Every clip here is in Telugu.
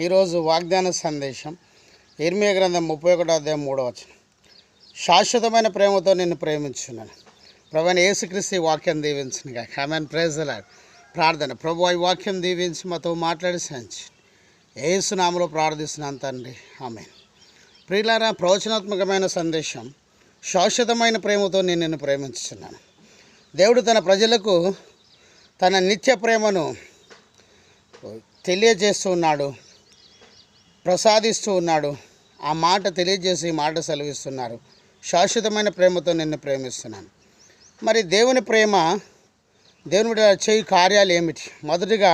ఈరోజు వాగ్దాన సందేశం ఇర్మియా గ్రంథం 31వ అధ్యాయం 3వ వచనం. శాశ్వతమైన ప్రేమతో నిన్ను ప్రేమించున్నాను. ప్రభువైన యేసుక్రీస్తు వాక్యం దీవించునుగా. ఆమేన్. Praise the lord. ప్రార్థన. ప్రభు ఈ వాక్యం దీవించి మాతో మాట్లాడి సంచి యేసు నామములో ప్రార్థిస్తున్నాను తండ్రి. ఆమేన్. ప్రియులారా, ప్రవచనాత్మకమైన సందేశం. శాశ్వతమైన ప్రేమతో నేను నిన్ను ప్రేమించుతున్నాను. దేవుడు తన ప్రజలకు తన నిత్య ప్రేమను తెలియజేస్తూ ఉన్నాడు, ప్రసాదిస్తూ ఉన్నాడు. ఆ మాట తెలియజేసి మాట సెలవిస్తున్నారు. శాశ్వతమైన ప్రేమతో నిన్ను ప్రేమిస్తున్నాను. మరి దేవుని ప్రేమ, దేవుని బిడ్డ చేయి కార్యాలు ఏమిటి? మొదటిగా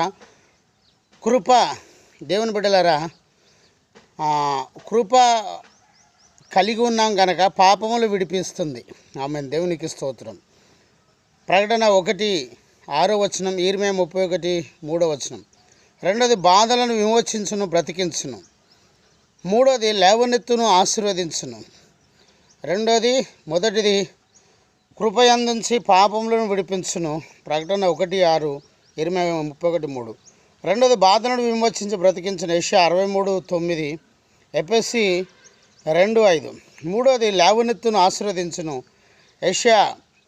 కృప. దేవుని బిడ్డలారా, కృప కలిగి ఉన్నాం కనుక పాపములు విడిపిస్తుంది. ఆమె దేవునికి స్తోత్రం. ప్రకటన 1:6 వచనం, ఇర్మియా 31:3 వచనం. రెండోది బాధలను విమోచించును, బ్రతికించును. మూడోది లేవనెత్తును, ఆశీర్వదించును. మొదటిది కృపయందుంచి పాపములను విడిపించును. ప్రకటన 1:6, ఇర్మియా 31:3. రెండోది బాధలను విమోచించి బ్రతికించును. యెషయా 63:9, ఎఫెసీ 2:5. మూడోది లేవనెత్తును, ఆశీర్వదించును. యెషయా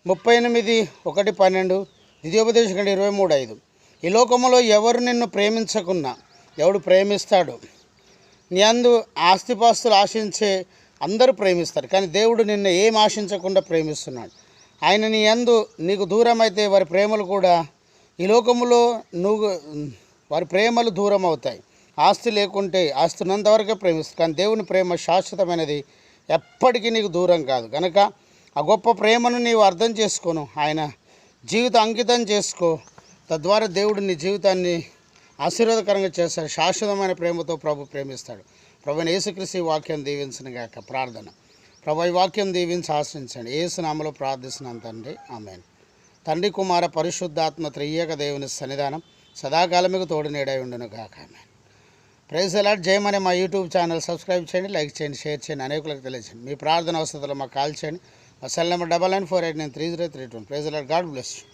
38:1-12, ద్వితీయోపదేశకాండం 23:5. ఈ లోకంలో ఎవరు నిన్ను ప్రేమించకున్నా ఎవడు ప్రేమిస్తాడు? నీ అందు ఆస్తిపాస్తులు ఆశించే అందరూ ప్రేమిస్తారు, కానీ దేవుడు నిన్ను ఏం ఆశించకుండా ప్రేమిస్తున్నాడు. ఆయన నీ అందు నీకు దూరం అయితే వారి ప్రేమలు కూడా ఈ లోకంలో వారి ప్రేమలు దూరం అవుతాయి. ఆస్తి లేకుంటే ఆస్తి ఉన్నంతవరకే ప్రేమిస్తారు, కానీ దేవుని ప్రేమ శాశ్వతమైనది, ఎప్పటికీ నీకు దూరం కాదు. కనుక ఆ గొప్ప ప్రేమను నీవు అర్థం చేసుకోను, ఆయన జీవితం అంకితం చేసుకో. తద్వారా దేవుడు నీ జీవితాన్ని ఆశీర్వాదకరంగా చేస్తాడు. శాశ్వతమైన ప్రేమతో ప్రభు ప్రేమిస్తాడు. ప్రభువైన యేసుక్రీస్తు ఈ వాక్యం దీవించను గాక. ప్రార్థన. ప్రభు ఈ వాక్యం దీవించి ఆశ్రయించండి. యేసు నామములో ప్రార్థిస్తున్నాను తండ్రి. ఆమేన్. తండ్రి, కుమార, పరిశుద్ధాత్మ త్రియేక దేవుని సన్నిధానం సదాకాలం మీకు తోడు నీడై ఉండును గాక. ఆమేన్. Praise the lord. జయమనే మా యూట్యూబ్ ఛానల్ సబ్స్క్రైబ్ చేయండి, లైక్ చేయండి, షేర్ చేయండి, అనేకులకు తెలియజేయండి. మీ ప్రార్థన అవసరాలు మాకు కాల్ చేయండి. మా cell number 9948930321. Praise the lord. God bless you.